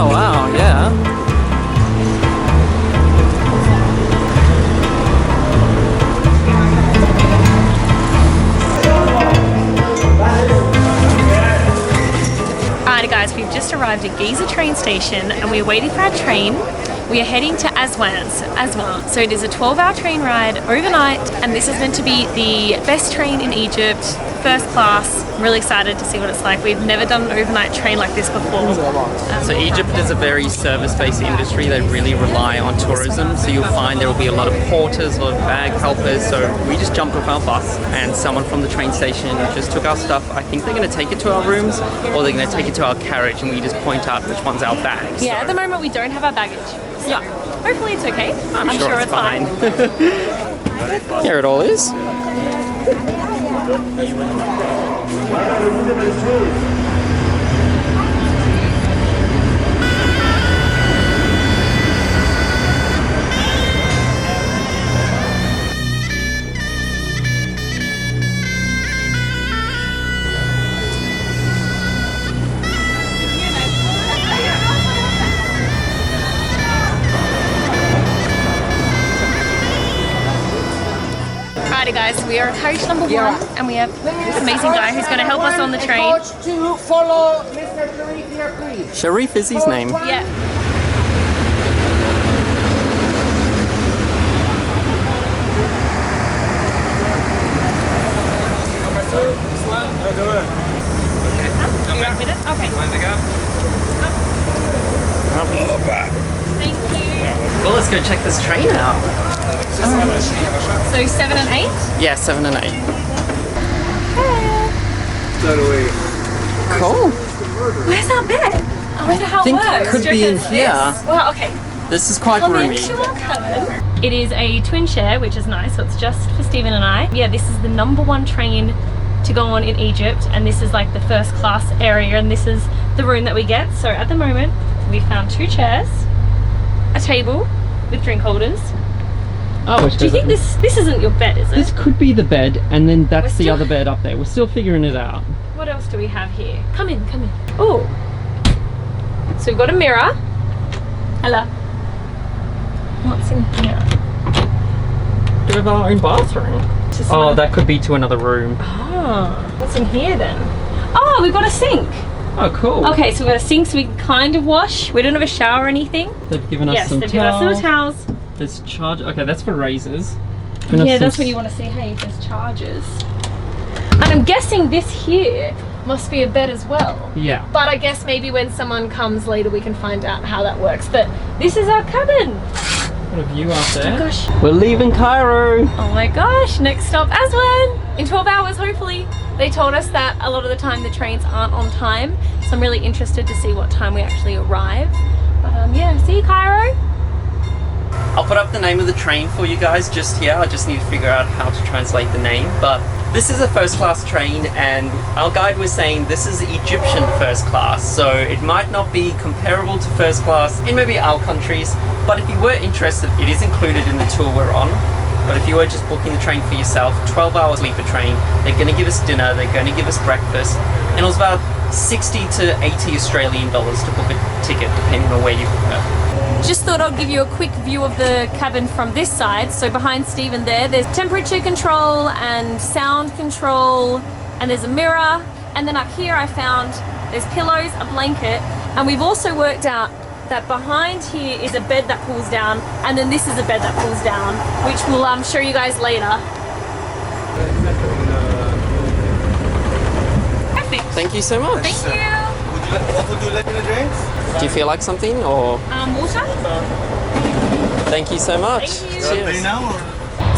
Oh wow, yeah. Alright guys, we've just arrived at Giza train station and we're waiting for our train. We are heading to Aswan. So it is a 12-hour train ride overnight, and this is meant to be the best train in Egypt, first class. I'm really excited to see what it's like. We've never done an overnight train like this before. So Egypt is a very service-based industry. They really rely on tourism. So you'll find there will be a lot of porters, a lot of bag helpers. So we just jumped off our bus and someone from the train station just took our stuff. I think they're going to take it to our rooms or they're going to take it to our carriage and we just point out which one's our bags. Yeah, at the moment we don't have our baggage. So yeah, hopefully it's okay. I'm sure it's fine. Here it all is. Alrighty guys, we are at carriage number 1 and we have this amazing guy who's going to help us on the train. To follow Mr. Sharif here, please. Sharif is his name. Yeah. You right with it? Okay. Thank you. Well, let's go check this train out. So 7 and 8? Yeah, 7 and 8. Hey. Cool. Where's our bed? I wonder how I think it works. it could Do you be in reckon here. it's this? Well, okay. This is quite Come roomy. into our cabin. It is a twin share, which is nice. So it's just for Stephen and I. Yeah, this is the #1 train to go on in Egypt, and this is like the first class area, and this is the room that we get. So at the moment, we found 2 chairs, a table with drink holders. Oh, Do you think this isn't your bed, is it? This could be the bed, and then that's We're the still- other bed up there. We're still figuring it out. What else do we have here? Come in, come in. Oh, so we've got a mirror. Hello. What's in here? Do we have our own bathroom? Just Oh, another- that could be to another room. Oh, what's in here then? Oh, we've got a sink. Oh, cool. Okay, so we've got a sink so we can kind of wash. We don't have a shower or anything. They've given us Yes, some they've given us little towels. towels. There's charge. Okay, that's for razors. Given us Yeah, some that's when you want to see, hey, if there's charges. And I'm guessing this here must be a bed as well. Yeah. But I guess maybe when someone comes later we can find out how that works. But this is our cabin. What a view out there. Oh gosh. We're leaving Cairo. Oh my gosh, next stop Aswan. In 12 hours hopefully. They told us that a lot of the time the trains aren't on time. So I'm really interested to see what time we actually arrive. But yeah, see you Cairo. I'll put up the name of the train for you guys just here. I just need to figure out how to translate the name. But this is a first class train and our guide was saying this is Egyptian first class. So it might not be comparable to first class in maybe our countries. But if you were interested, it is included in the tour we're on. But if you were just booking the train for yourself, 12 hours sleeper train, they're going to give us dinner, they're going to give us breakfast. And it was about 60 to 80 Australian dollars to book a ticket, depending on where you book it. Just thought I'd give you a quick view of the cabin from this side. So behind Stephen there's temperature control and sound control, and there's a mirror. And then up here I found there's pillows, a blanket, and we've also worked out that behind here is a bed that pulls down, and then this is a bed that pulls down, which we'll show you guys later. Perfect. Thank you so much. Thank you. What would you like in the drinks? Do you feel like something or? Water? Thank you so much. Thank you. Cheers.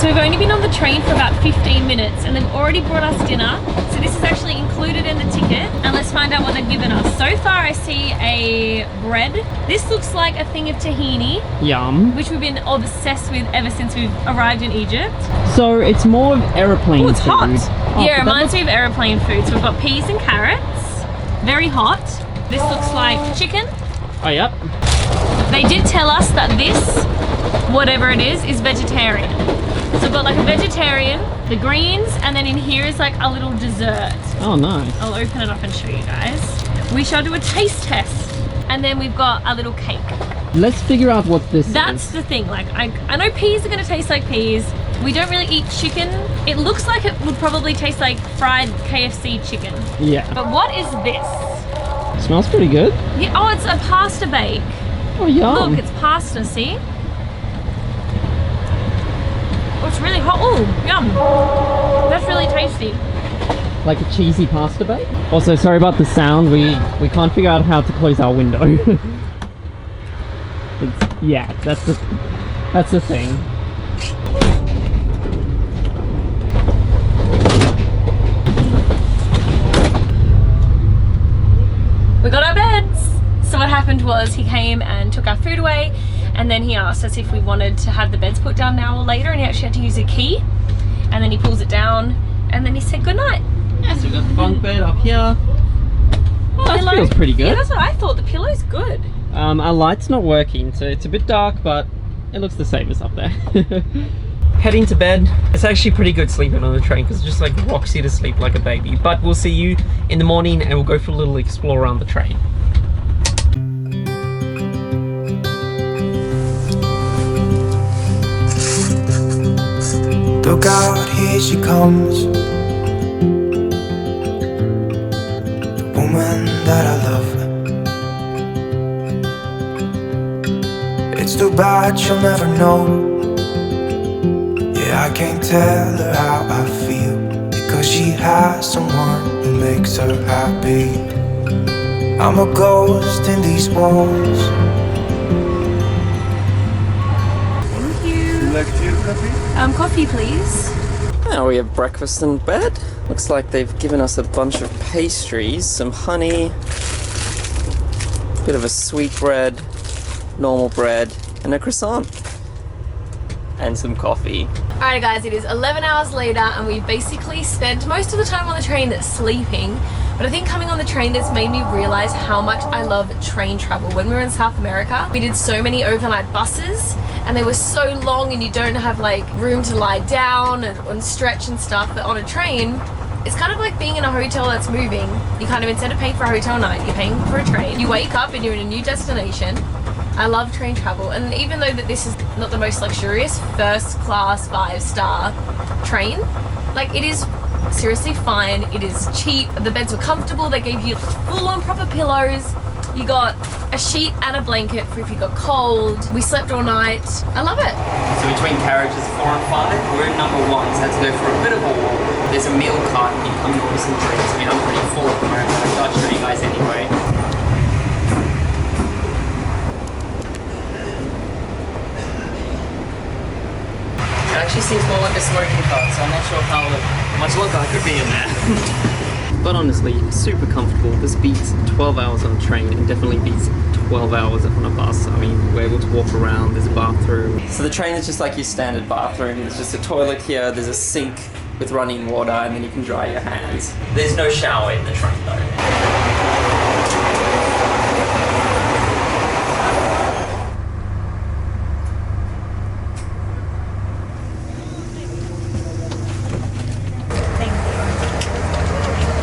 So we've only been on the train for about 15 minutes and they've already brought us dinner. So this is actually included in the ticket, and let's find out what they've given us. So far I see a bread. This looks like a thing of tahini, Yum. which we've been obsessed with ever since we've arrived in Egypt. So it's more of aeroplane Oh, it's food. hot. Oh, Yeah, it that reminds me of aeroplane food. So we've got peas and carrots, very hot. This looks like chicken. Oh, yep. They did tell us that this, whatever it is vegetarian. So we've got like a vegetarian, the greens, and then in here is like a little dessert. Oh, nice. I'll open it up and show you guys. We shall do a taste test. And then we've got a little cake. Let's figure out what this That's is. the thing, like I know peas are gonna taste like peas. We don't really eat chicken. It looks like it would probably taste like fried KFC chicken. Yeah. But what is this? Smells pretty good. Yeah, oh, it's a pasta bake. Oh, yum. Look, it's pasta, see? Oh, it's really hot. Oh, yum. That's really tasty. Like a cheesy pasta bake. Also, sorry about the sound. We can't figure out how to close our window. Yeah, that's the thing. We got our beds. So what happened was he came and took our food away, and then he asked us if we wanted to have the beds put down now or later, and he actually had to use a key, and then he pulls it down, and then he said good night. Yeah, so we've got the bunk bed up here. Oh, that Pillow. feels pretty good. Yeah, that's what I thought. The pillow's good. Our light's not working, so it's a bit dark, but it looks the same as up there. Heading to bed. It's actually pretty good sleeping on the train because it just like rocks you to sleep like a baby. But we'll see you in the morning and we'll go for a little explore around the train. Look out, here she comes, the woman that I love. It's too bad she'll never know. Yeah, I can't tell her how I feel, because she has someone who makes her happy. I'm a ghost in these walls. Like tea or coffee? Coffee, please. Now we have breakfast in bed. Looks like they've given us a bunch of pastries, some honey, bit of a sweet bread, normal bread, and a croissant. And some coffee. Alright guys, it is 11 hours later and we basically spent most of the time on the train sleeping. But I think coming on the train has made me realize how much I love train travel. When we were in South America, we did so many overnight buses and they were so long and you don't have like room to lie down and stretch and stuff. But on a train, it's kind of like being in a hotel that's moving. You kind of, instead of paying for a hotel night, you're paying for a train. You wake up and you're in a new destination. I love train travel, and even though that this is not the most luxurious first class 5-star train, like it is seriously fine. It is cheap, the beds were comfortable, they gave you full on proper pillows, you got a sheet and a blanket for if you got cold. We slept all night. I love it. So between carriages 4 and 5, we're in number 1, so had to go for a bit of a walk. There's a meal cart and you come in with some drinks. I mean, I'm pretty full at the moment, but I thought I'd show you guys anyway. It actually seems more like a smoking car, so I'm not sure how much longer I could be in there. But honestly, super comfortable. This beats 12 hours on a train and definitely beats 12 hours on a bus. I mean, we're able to walk around, there's a bathroom. So the train is just like your standard bathroom. There's just a toilet here, there's a sink with running water, and then you can dry your hands. There's no shower in the train though.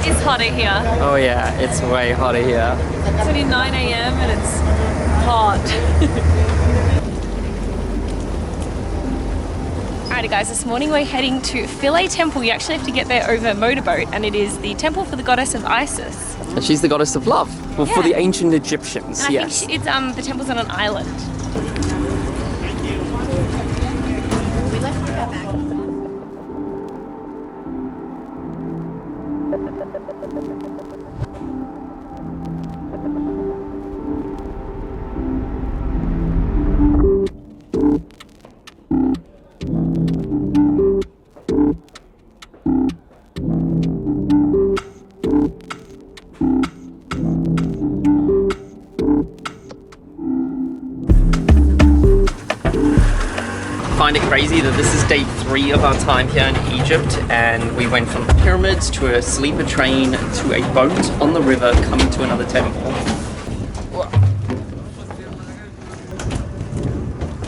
It's hotter here. Oh yeah, it's way hotter here. It's only 9 AM and it's hot. Alrighty guys, this morning we're heading to Philae Temple. You actually have to get there over a motorboat, and it is the temple for the goddess of Isis. And she's the goddess of love. Well, for Yeah. the ancient Egyptians, And I yes. think it's the temple's on an island. Find it crazy that this is day 3 of our time here in Egypt, and we went from the pyramids to a sleeper train to a boat on the river coming to another temple.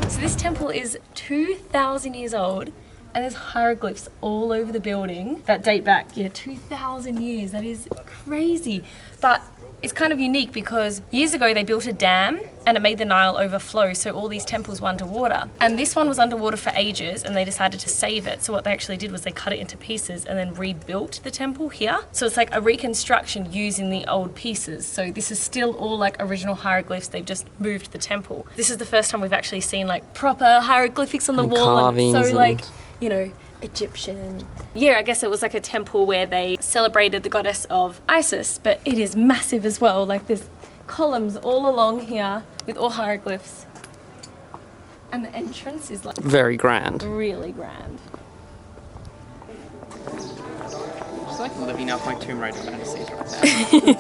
So this temple is 2,000 years old, and there's hieroglyphs all over the building that date back, 2,000 years. That is crazy. But It's kind of unique because years ago they built a dam and it made the Nile overflow, so all these temples were underwater. And this one was underwater for ages and they decided to save it. So what they actually did was they cut it into pieces and then rebuilt the temple here. So it's like a reconstruction using the old pieces. So this is still all like original hieroglyphs, they've just moved the temple. This is the first time we've actually seen like proper hieroglyphics on the wall. Carvings and so like, and- you know, Egyptian. Yeah, I guess it was like a temple where they celebrated the goddess of Isis, but it is massive as well. Like there's columns all along here with all hieroglyphs. And the entrance is like Very grand. really grand. It's like living up my Tomb Raider fantasies right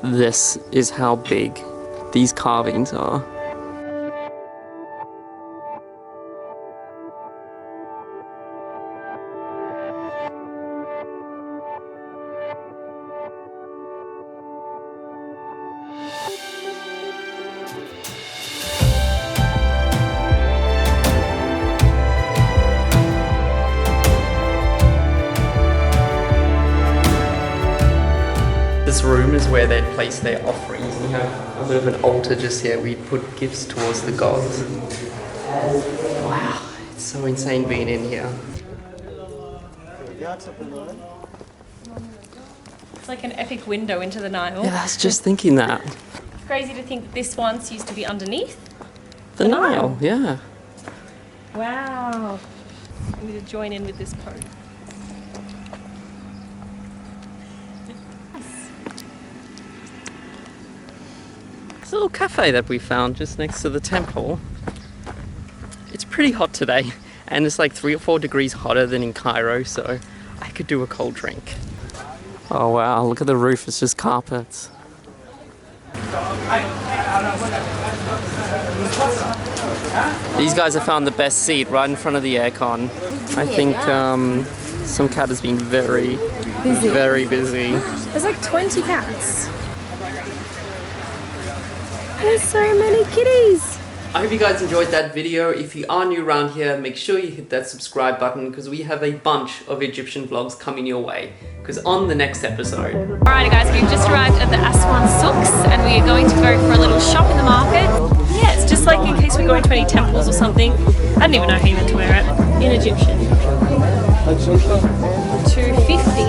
now. This is how big these carvings are. This room is where they'd place their offerings. We have a bit of an altar just here. We'd put gifts towards the gods. Wow, it's so insane being in here. It's like an epic window into the Nile. Yeah, I was just thinking that. It's crazy to think that this once used to be underneath. The Nile, yeah. Wow. I'm going to join in with this pose. This little cafe that we found just next to the temple. It's pretty hot today, and it's like 3 or 4 degrees hotter than in Cairo, so I could do a cold drink. Oh wow, look at the roof, it's just carpets. These guys have found the best seat right in front of the aircon. I think some cat has been very busy. There's like 20 cats. There's so many kitties. I hope you guys enjoyed that video. If you are new around here, make sure you hit that subscribe button because we have a bunch of Egyptian vlogs coming your way. Because on the next episode... Alright guys, we've just arrived at the Aswan Souks and we are going to go for a little shop in the market. Yeah, it's just like in case we're going to any temples or something. I don't even know how you meant to wear it. In Egyptian. 250.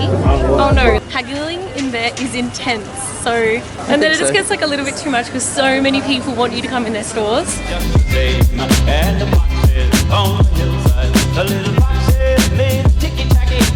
Oh no, haggling in there is intense. So, and then it just gets like a little bit too much because so many people want you to come in their stores. Just save my hand, watch it on you.